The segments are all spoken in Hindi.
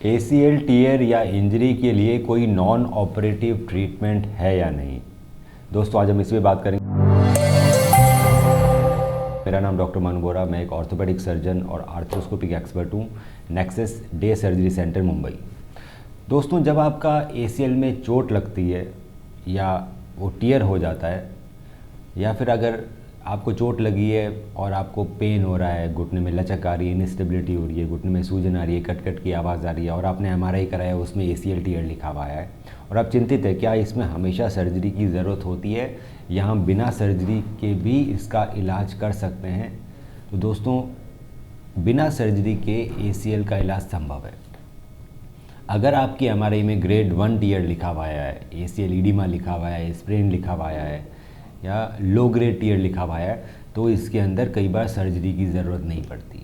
ACL टीयर या इंजरी के लिए कोई नॉन ऑपरेटिव ट्रीटमेंट है या नहीं। दोस्तों आज हम इस पे बात करेंगे। मेरा नाम डॉक्टर मनु बोरा, मैं एक ऑर्थोपेडिक सर्जन और आर्थ्रोस्कोपिक एक्सपर्ट हूँ nexus day surgery centre Mumbai. दोस्तों जब आपका ACL में चोट लगती है या वो टीयर हो जाता है या फिर अगर आपको चोट लगी है और आपको पेन हो रहा है, घुटने में लचक आ रही है, इनस्टेबिलिटी हो रही है, घुटने में सूजन आ रही है, कट कट की आवाज़ आ रही है और आपने MRI कराया उसमें ACL टीयर लिखा हुआ है और आप चिंतित है क्या इसमें हमेशा सर्जरी की ज़रूरत होती है या हम बिना सर्जरी के भी इसका इलाज कर सकते हैं। तो दोस्तों बिना सर्जरी के ACL का इलाज संभव है। अगर आपकी MRI में ग्रेड 1 टीयर लिखा हुआ है, ACL ईडिमा लिखा हुआ है, स्प्रेन लिखा हुआ है या लो ग्रेड टीयर लिखा हुआ है तो इसके अंदर कई बार सर्जरी की ज़रूरत नहीं पड़ती।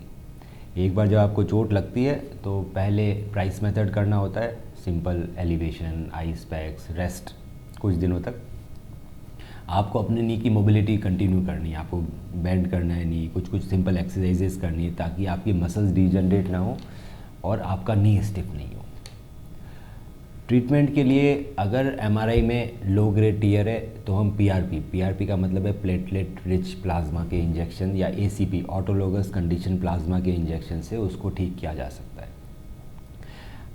एक बार जब आपको चोट लगती है तो पहले प्राइस मेथड करना होता है, simple elevation, ice packs, rest कुछ दिनों तक। आपको अपने नी की मोबिलिटी कंटिन्यू करनी है, आपको बेंड करना है नी, कुछ कुछ सिंपल एक्सरसाइजेस करनी है ताकि आपकी मसल्स डिजनरेट ना हो और आपका नी स्टिफ नहीं हो। ट्रीटमेंट के लिए अगर MRI में लो ग्रेड टीयर है तो हम PRP का मतलब है प्लेटलेट रिच प्लाज्मा के इंजेक्शन या ACP ऑटोलोगस कंडीशन प्लाज्मा के इंजेक्शन से उसको ठीक किया जा सकता है।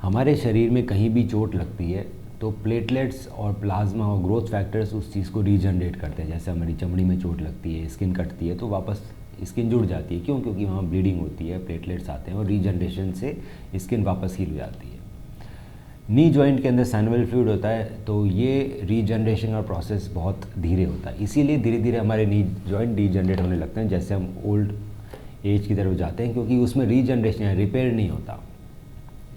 हमारे शरीर में कहीं भी चोट लगती है तो प्लेटलेट्स और प्लाज्मा और ग्रोथ फैक्टर्स उस चीज़ को रीजनरेट करते हैं। जैसे हमारी चमड़ी में चोट लगती है, स्किन कटती है तो वापस स्किन जुड़ जाती है। क्यों? क्योंकि वहाँ ब्लीडिंग होती है, प्लेटलेट्स आते हैं और रीजनरेशन से स्किन वापस हील हो जाती है। नी जॉइंट के अंदर सैनुअल फ्लूइड होता है तो ये रीजनरेशन का प्रोसेस बहुत धीरे होता है, इसीलिए धीरे धीरे हमारे नी जॉइंट डीजनरेट होने लगते हैं जैसे हम ओल्ड एज की तरफ जाते हैं, क्योंकि उसमें रीजनरेशन या रिपेयर नहीं होता।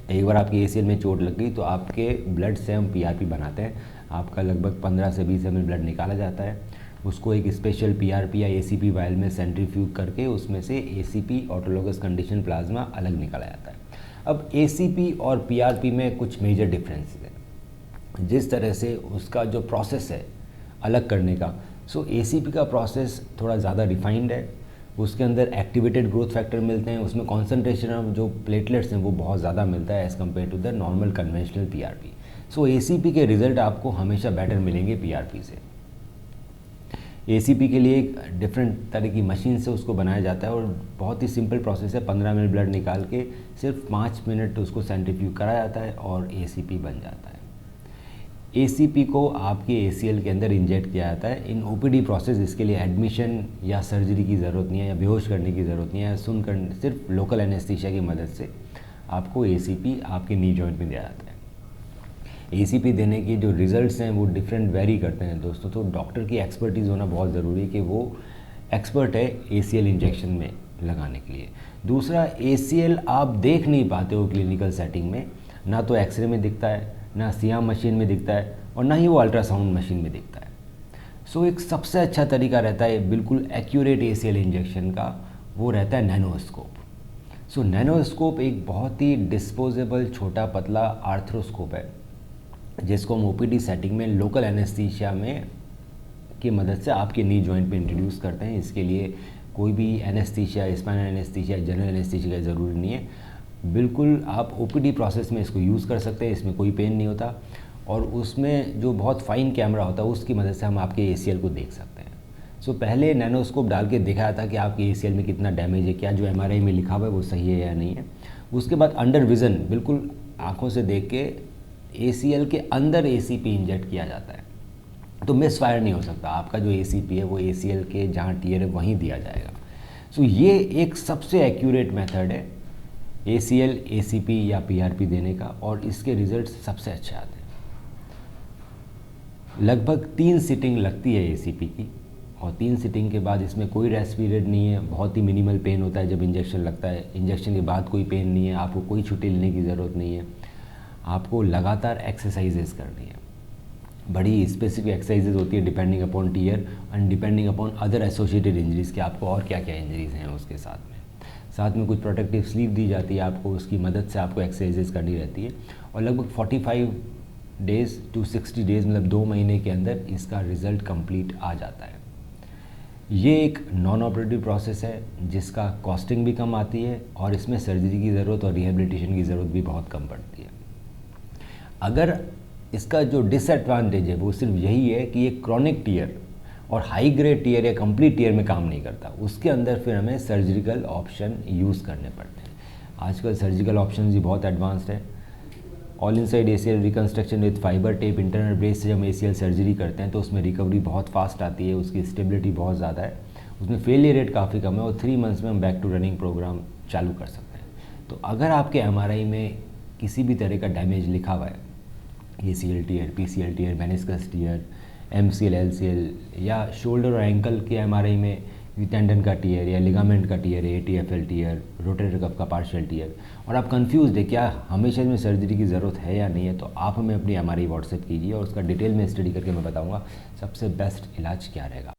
एक बार आपकी ACL में चोट लग गई तो आपके ब्लड से हम PRP बनाते हैं। आपका लगभग 15 से 20 ml ब्लड निकाला जाता है, उसको एक स्पेशल PRP या ACP वायल में सेंट्रीफ्यूज करके उसमें से ACP ऑटोलोगस कंडीशन प्लाज्मा अलग निकाला जाता है। अब ACP और PRP में कुछ मेजर डिफरेंसेस हैं। जिस तरह से उसका जो प्रोसेस है अलग करने का, ACP का प्रोसेस थोड़ा ज़्यादा रिफाइंड है, उसके अंदर एक्टिवेटेड ग्रोथ फैक्टर मिलते हैं, उसमें कॉन्सेंट्रेशन ऑफ जो प्लेटलेट्स हैं वो बहुत ज़्यादा मिलता है as compare to the normal conventional PRP। ACP के रिज़ल्ट आपको हमेशा बेटर मिलेंगे PRP से। ACP के लिए एक डिफरेंट तरह की मशीन से उसको बनाया जाता है और बहुत ही सिंपल प्रोसेस है। 15 ml ब्लड निकाल के सिर्फ 5 मिनट उसको सेंट्रीफ्यूज कराया जाता है और ACP बन जाता है। ACP को आपके ACL के अंदर इंजेक्ट किया जाता है इन OPD प्रोसेस। इसके लिए एडमिशन या सर्जरी की ज़रूरत नहीं है या बेहोश करने की ज़रूरत नहीं है, सिर्फ लोकल एनेस्थीसिया की मदद से आपको ACP आपके नी जॉइंट में दिया जाता है। ACP देने के जो रिज़ल्ट्स हैं वो डिफरेंट वेरी करते हैं दोस्तों, तो डॉक्टर की एक्सपर्टीज़ होना बहुत ज़रूरी है कि वो एक्सपर्ट है ACL इंजेक्शन में लगाने के लिए। दूसरा, ACL आप देख नहीं पाते हो क्लिनिकल सेटिंग में, ना तो एक्सरे में दिखता है, ना सियाम मशीन में दिखता है और ना ही वो अल्ट्रासाउंड मशीन में दिखता है। एक सबसे अच्छा तरीका रहता है बिल्कुल एक्यूरेट ACL इंजेक्शन का, वो रहता है नैनोस्कोप। नैनोस्कोप एक बहुत ही डिस्पोजेबल छोटा पतला आर्थ्रोस्कोप है जिसको हम OPD सेटिंग में लोकल एनेस्थीसिया में की मदद से आपके नी जॉइंट पे इंट्रोड्यूस करते हैं। इसके लिए कोई भी anaesthesia, spinal anaesthesia, general anaesthesia का ज़रूरी नहीं है। बिल्कुल आप OPD प्रोसेस में इसको यूज़ कर सकते हैं, इसमें कोई पेन नहीं होता और उसमें जो बहुत फाइन कैमरा होता है उसकी मदद से हम आपके ACL को देख सकते हैं। पहले नैनोस्कोप डाल के दिखाया था कि आपके ACL में कितना डैमेज है, क्या जो MRI में लिखा हुआ है वो सही है या नहीं है। उसके बाद अंडर विज़न बिल्कुल आँखों से देख के ACL के अंदर ACP इंजेक्ट किया जाता है, तो मिस फायर नहीं हो सकता। आपका जो ACP है वो ACL के जहाँ टीयर है वहीं दिया जाएगा। ये एक सबसे एक्यूरेट मेथड है ACL, ACP या PRP देने का और इसके रिजल्ट सबसे अच्छे आते हैं। लगभग 3 सीटिंग लगती है ACP की और 3 सीटिंग के बाद इसमें कोई रेस्ट पीरियड नहीं है, बहुत ही मिनिमल पेन होता है जब इंजेक्शन लगता है। इंजेक्शन के बाद कोई पेन नहीं है, आपको कोई छुट्टी लेने की ज़रूरत नहीं है, आपको लगातार एक्सरसाइजेस करनी है। बड़ी स्पेसिफिक एक्सरसाइजेज होती है depending upon tear and depending upon other associated injuries के आपको और क्या क्या इंजरीज़ हैं उसके साथ में कुछ प्रोटेक्टिव स्लीव दी जाती है आपको, उसकी मदद से आपको एक्सरसाइजेज करनी रहती है और लगभग 45 डेज़ टू 60 डेज़ मतलब 2 महीने के अंदर इसका रिज़ल्ट कंप्लीट आ जाता है। ये एक नॉन ऑपरेटिव प्रोसेस है जिसका कॉस्टिंग भी कम आती है और इसमें सर्जरी की ज़रूरत और रिहेबिलिटेशन की ज़रूरत भी बहुत कम पड़ती है। अगर इसका जो डिसएडवांटेज है वो सिर्फ यही है कि ये क्रॉनिक टीयर और हाई ग्रेड टीयर या कंप्लीट टीयर में काम नहीं करता, उसके अंदर फिर हमें सर्जिकल ऑप्शन यूज़ करने पड़ते हैं। आजकल सर्जिकल ऑप्शन भी बहुत एडवांस्ड है। All inside ACL reconstruction with fibre tape internal brace से जब ACL सर्जरी करते हैं तो उसमें रिकवरी बहुत फास्ट आती है, उसकी स्टेबिलिटी बहुत ज़्यादा है, उसमें फेलियर रेट काफ़ी कम है और 3 मंथ्स में हम बैक टू रनिंग प्रोग्राम चालू कर सकते हैं। तो अगर आपके MRI में किसी भी तरह का डैमेज लिखा हुआ है, ACL tear, PCL tear, meniscus tear, MCL, LCL या शोल्डर और एंकल के MRI में टेंडन का टीयर या लिगामेंट का tear, ATFL tear, rotator cuff का पार्शियल टीयर, और आप कंफ्यूज है क्या हमेशा में सर्जरी की ज़रूरत है या नहीं है, तो आप हमें अपनी MRI व्हाट्सएप कीजिए और उसका डिटेल में स्टडी करके मैं बताऊंगा सबसे बेस्ट इलाज क्या रहेगा।